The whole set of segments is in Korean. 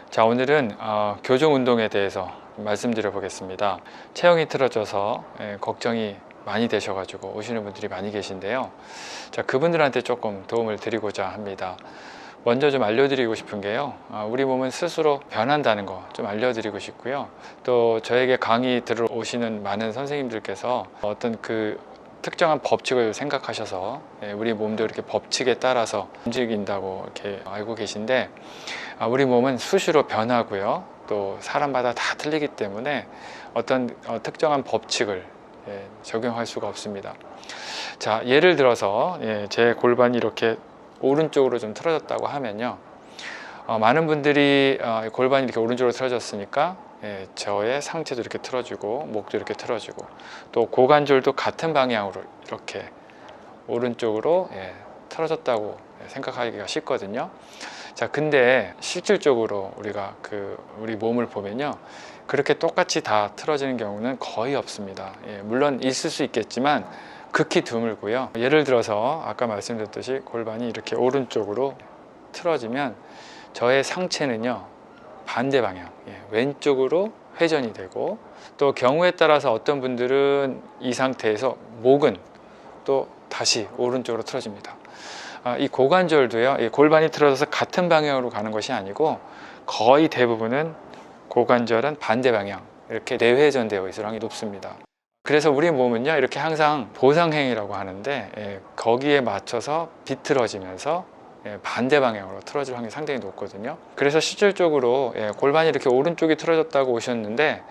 자, 오늘은 교정 운동에 대해서 말씀드려 보겠습니다. 체형이 틀어져서 걱정이 많이 되셔가지고 오시는 분들이 많이 계신데요. 자, 그분들한테 조금 도움을 드리고자 합니다. 먼저 좀 알려드리고 싶은 게요, 우리 몸은 스스로 변한다는 거 좀 알려드리고 싶고요. 또 저에게 강의 들어오시는 많은 선생님들께서 어떤 그 특정한 법칙을 생각하셔서 우리 몸도 이렇게 법칙에 따라서 움직인다고 이렇게 알고 계신데, 우리 몸은 수시로 변하고요, 또 사람마다 다 틀리기 때문에 어떤 특정한 법칙을 적용할 수가 없습니다. 자, 예를 들어서 제 골반이 이렇게 오른쪽으로 좀 틀어졌다고 하면요, 많은 분들이 골반이 이렇게 오른쪽으로 틀어졌으니까 저의 상체도 이렇게 틀어지고 목도 이렇게 틀어지고 또 고관절도 같은 방향으로 이렇게 오른쪽으로 틀어졌다고 생각하기가 쉽거든요. 자, 근데 실질적으로 우리가 우리 몸을 보면요, 그렇게 똑같이 다 틀어지는 경우는 거의 없습니다. 물론 있을 수 있겠지만 극히 드물고요. 예를 들어서 아까 말씀드렸듯이 골반이 이렇게 오른쪽으로 틀어지면 저의 상체는요, 반대 방향, 왼쪽으로 회전이 되고, 또 경우에 따라서 어떤 분들은 이 상태에서 목은 또 다시 오른쪽으로 틀어집니다. 이 고관절도요, 이 골반이 틀어져서 같은 방향으로 가는 것이 아니고 거의 대부분은 고관절은 반대 방향, 이렇게 내회전되어 있을 확률이 높습니다. 그래서 우리 몸은요, 이렇게 항상 보상행위라고 하는데 거기에 맞춰서 비틀어지면서 반대 방향으로 틀어질 확률이 상당히 높거든요. 그래서 실질적으로 골반이 이렇게 오른쪽이 틀어졌다고 오셨는데,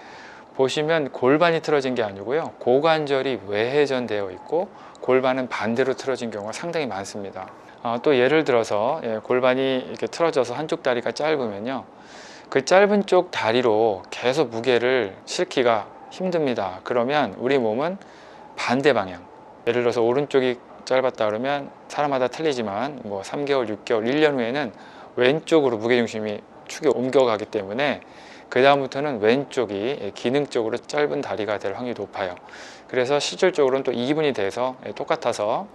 보시면 골반이 틀어진 게 아니고요, 고관절이 외회전되어 있고 골반은 반대로 틀어진 경우가 상당히 많습니다. 또 예를 들어서 골반이 이렇게 틀어져서 한쪽 다리가 짧으면요, 그 짧은 쪽 다리로 계속 무게를 실기가 힘듭니다. 그러면 우리 몸은 반대 방향, 예를 들어서 오른쪽이 짧았다 그러면 사람마다 틀리지만 뭐 3개월, 6개월, 1년 후에는 왼쪽으로 무게중심이 축이 옮겨가기 때문에 그 다음부터는 왼쪽이 기능적으로 짧은 다리가 될 확률이 높아요. 그래서 실질적으로는 또 2분이 돼서 똑같아서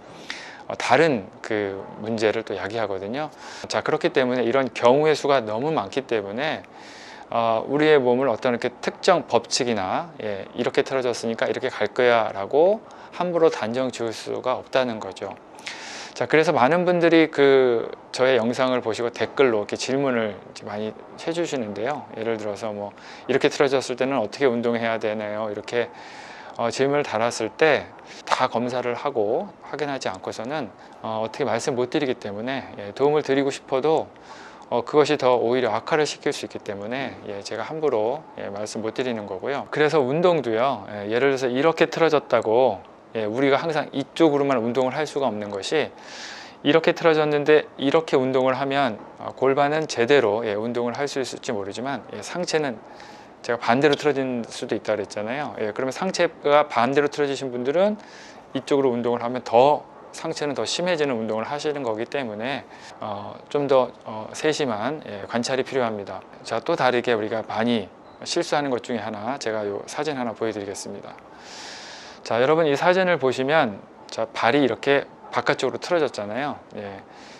다른 그 문제를 또 야기하거든요. 자, 그렇기 때문에 이런 경우의 수가 너무 많기 때문에 우리의 몸을 어떤 이렇게 특정 법칙이나 이렇게 틀어졌으니까 이렇게 갈 거야 라고 함부로 단정 지을 수가 없다는 거죠. 자, 그래서 많은 분들이 저의 영상을 보시고 댓글로 이렇게 질문을 많이 해주시는데요. 예를 들어서 뭐 이렇게 틀어졌을 때는 어떻게 운동해야 되나요? 이렇게 질문을 달았을 때 다 검사를 하고 확인하지 않고서는 어떻게 말씀 못 드리기 때문에 도움을 드리고 싶어도 그것이 더 오히려 악화를 시킬 수 있기 때문에 제가 함부로 말씀 못 드리는 거고요. 그래서 운동도요, 예를 들어서 이렇게 틀어졌다고 우리가 항상 이쪽으로만 운동을 할 수가 없는 것이, 이렇게 틀어졌는데 이렇게 운동을 하면 골반은 제대로 운동을 할 수 있을지 모르지만 상체는 제가 반대로 틀어진 수도 있다 그랬잖아요. 그러면 상체가 반대로 틀어지신 분들은 이쪽으로 운동을 하면 더 상체는 더 심해지는 운동을 하시는 거기 때문에 좀 더 세심한 관찰이 필요합니다. 자, 또 다르게 우리가 많이 실수하는 것 중에 하나, 제가 이 사진 하나 보여드리겠습니다. 자, 여러분 이 사진을 보시면 자, 발이 이렇게 바깥쪽으로 틀어졌잖아요.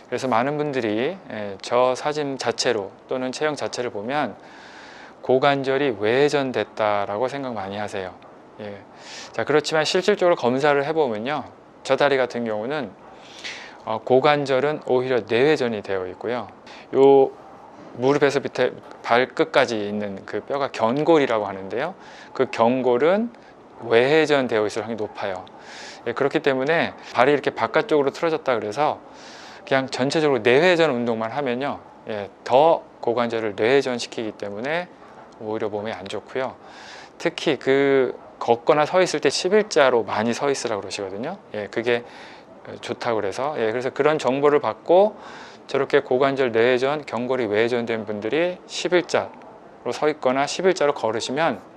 그래서 많은 분들이 저 사진 자체로 또는 체형 자체를 보면 고관절이 외회전됐다라고 생각 많이 하세요. 자, 그렇지만 실질적으로 검사를 해보면요, 저 다리 같은 경우는 고관절은 오히려 내회전이 되어 있고요, 요 무릎에서 밑에 발끝까지 있는 그 뼈가 견골이라고 하는데요, 그 견골은 외회전 되어 있을 확률이 높아요. 그렇기 때문에 발이 이렇게 바깥쪽으로 틀어졌다 그래서 그냥 전체적으로 내회전 운동만 하면요, 더 고관절을 내회전 시키기 때문에 오히려 몸에 안 좋고요. 특히 걷거나 서 있을 때 11자로 많이 서 있으라고 그러시거든요. 그게 좋다고 그래서 그래서 그런 정보를 받고 저렇게 고관절 내회전, 견골이 외회전된 분들이 11자로 서 있거나 11자로 걸으시면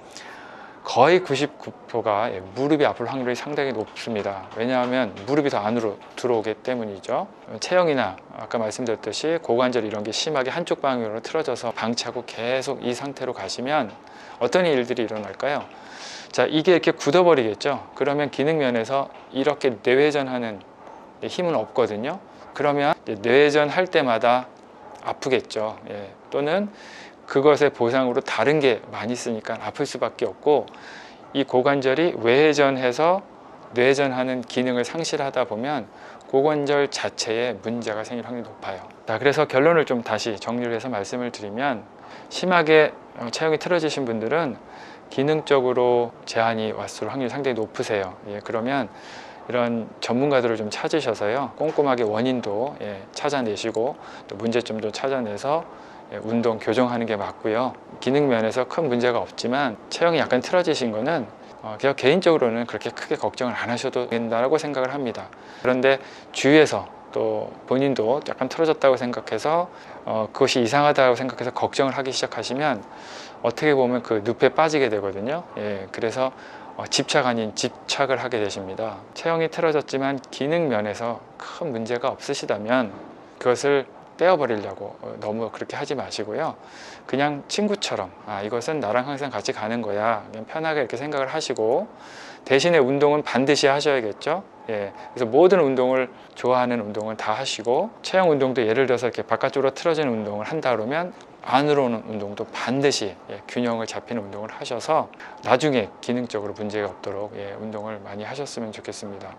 거의 99%가 무릎이 아플 확률이 상당히 높습니다. 왜냐하면 무릎이 더 안으로 들어오기 때문이죠. 체형이나 아까 말씀드렸듯이 고관절 이런 게 심하게 한쪽 방향으로 틀어져서 방치하고 계속 이 상태로 가시면 어떤 일들이 일어날까요? 자, 이게 이렇게 굳어버리겠죠. 그러면 기능 면에서 이렇게 내회전하는 힘은 없거든요. 그러면 내회전 할 때마다 아프겠죠. 또는 그것의 보상으로 다른 게 많이 있으니까 아플 수밖에 없고, 이 고관절이 외회전해서 뇌전하는 기능을 상실하다 보면 고관절 자체에 문제가 생길 확률이 높아요. 자, 그래서 결론을 좀 다시 정리를 해서 말씀을 드리면, 심하게 체형이 틀어지신 분들은 기능적으로 제한이 왔을 확률이 상당히 높으세요. 예, 그러면 이런 전문가들을 좀 찾으셔서요, 꼼꼼하게 원인도 찾아내시고 또 문제점도 찾아내서 운동 교정하는 게 맞고요. 기능 면에서 큰 문제가 없지만 체형이 약간 틀어지신 거는 그냥 개인적으로는 그렇게 크게 걱정을 안 하셔도 된다고 생각을 합니다. 그런데 주위에서 또 본인도 약간 틀어졌다고 생각해서 그것이 이상하다고 생각해서 걱정을 하기 시작하시면 어떻게 보면 그 늪에 빠지게 되거든요. 그래서 집착 아닌 집착을 하게 되십니다. 체형이 틀어졌지만 기능 면에서 큰 문제가 없으시다면 그것을 떼어버리려고 너무 그렇게 하지 마시고요. 그냥 친구처럼 이것은 나랑 항상 같이 가는 거야, 그냥 편하게 이렇게 생각을 하시고, 대신에 운동은 반드시 하셔야겠죠. 그래서 모든 운동을, 좋아하는 운동은 다 하시고, 체형 운동도 예를 들어서 이렇게 바깥쪽으로 틀어지는 운동을 한다 그러면 안으로 오는 운동도 반드시 균형을 잡히는 운동을 하셔서 나중에 기능적으로 문제가 없도록 운동을 많이 하셨으면 좋겠습니다.